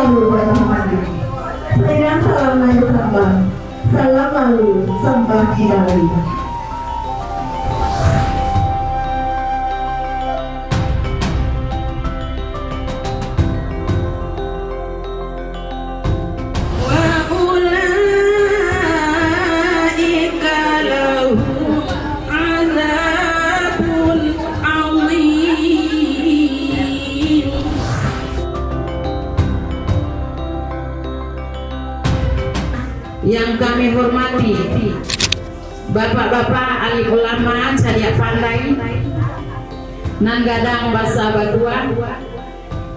malu pada mandi. Dengan salam naik sambang, salam malu sambang kidali. Yang kami hormati Bapak-bapak alim ulama Cariak Pandai Nanggadang Basa Batuan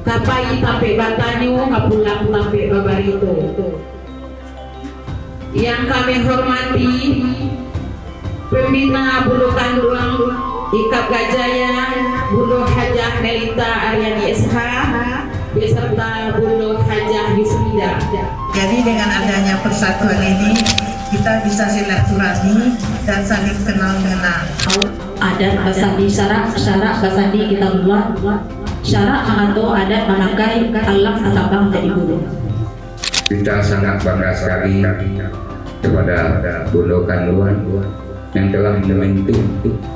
Kapai Tape Batanyu Kapulang Tape Babarito. Yang kami hormati Pembina Bulu Kanduang Ikap Gajaya Bulu Hajah Melita Aryani SH beserta Bulu Hajah Yusrida. Jadi dengan adanya persatuan ini kita bisa silaturahmi dan saling kenal mengenal. Adat Basandi syarak Basandi kita buat syarak atau adat Manakai alam atabang jadi guru. Kita sangat bangga sekali kepada Bulu Kanduan yang telah membentuk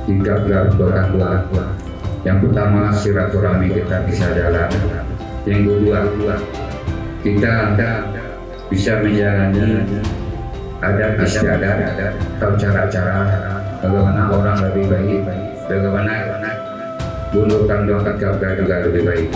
3 Bulu Kanduan. Yang pertama silaturahmi kita bisa jalan. Yang kedua kita bisa menjalani adat istiadat atau cara-cara bagaimana orang lebih baik, bagaimana Bulu Kanduan juga lebih baik.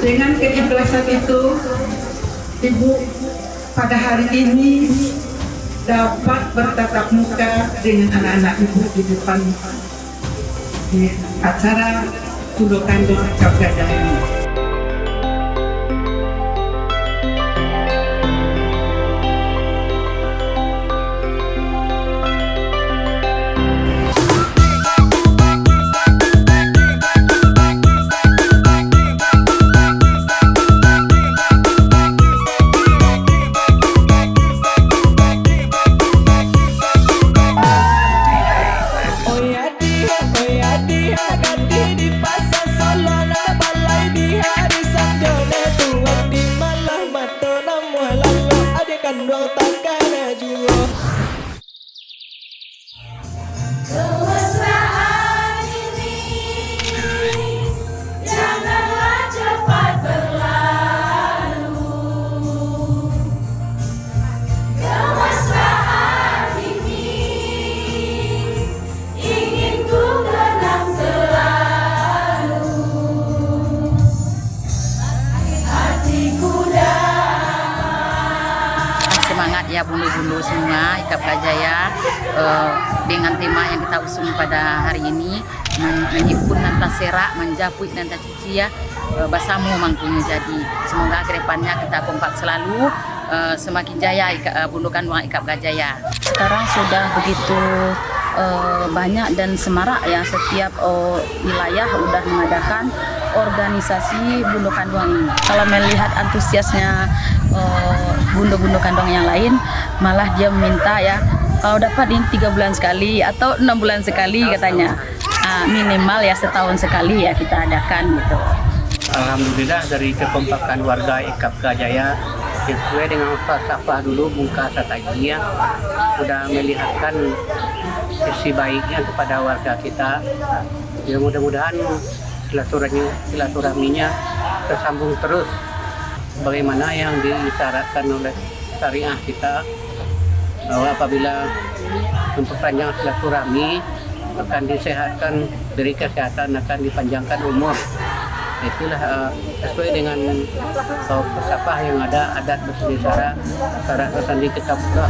Dengan keikhlasan itu, Ibu pada hari ini dapat bertatap muka dengan anak-anak Ibu di depan di acara Bulu Kanduan Ikap Gajaya ini. Ya bulu-bulu semua Ikap Gajaya dengan tema yang kita usung pada hari ini menghipun nanta serak menjaput nanta cici ya basamu mangkunya. Jadi semoga kedepannya kita kompak selalu semakin jaya Bulu Kanduan Ikap Gajaya. Sekarang sudah begitu banyak dan semarak ya, setiap wilayah sudah mengadakan organisasi Bulu Kanduan ini. Kalau melihat antusiasnya bunda-bunda kandung yang lain, malah dia meminta ya kalau dapat ini 3 bulan sekali atau 6 bulan sekali katanya. Minimal ya setahun sekali ya kita adakan gitu. Alhamdulillah dari kekompakan warga Ikap Gajaya sesuai dengan falsafah dulu Bung Karno tadi ya, sudah melihatkan sisi baiknya kepada warga kita. Ya mudah-mudahan silaturahminya tersambung terus bagaimana yang disyaratkan oleh syariah kita, bahwa apabila memperpanjang silaturahmi akan disehatkan, beri kesehatan, akan dipanjangkan umur. Itulah sesuai dengan pesapah yang ada, adat berseni syarak, syarak bersandi kitabullah.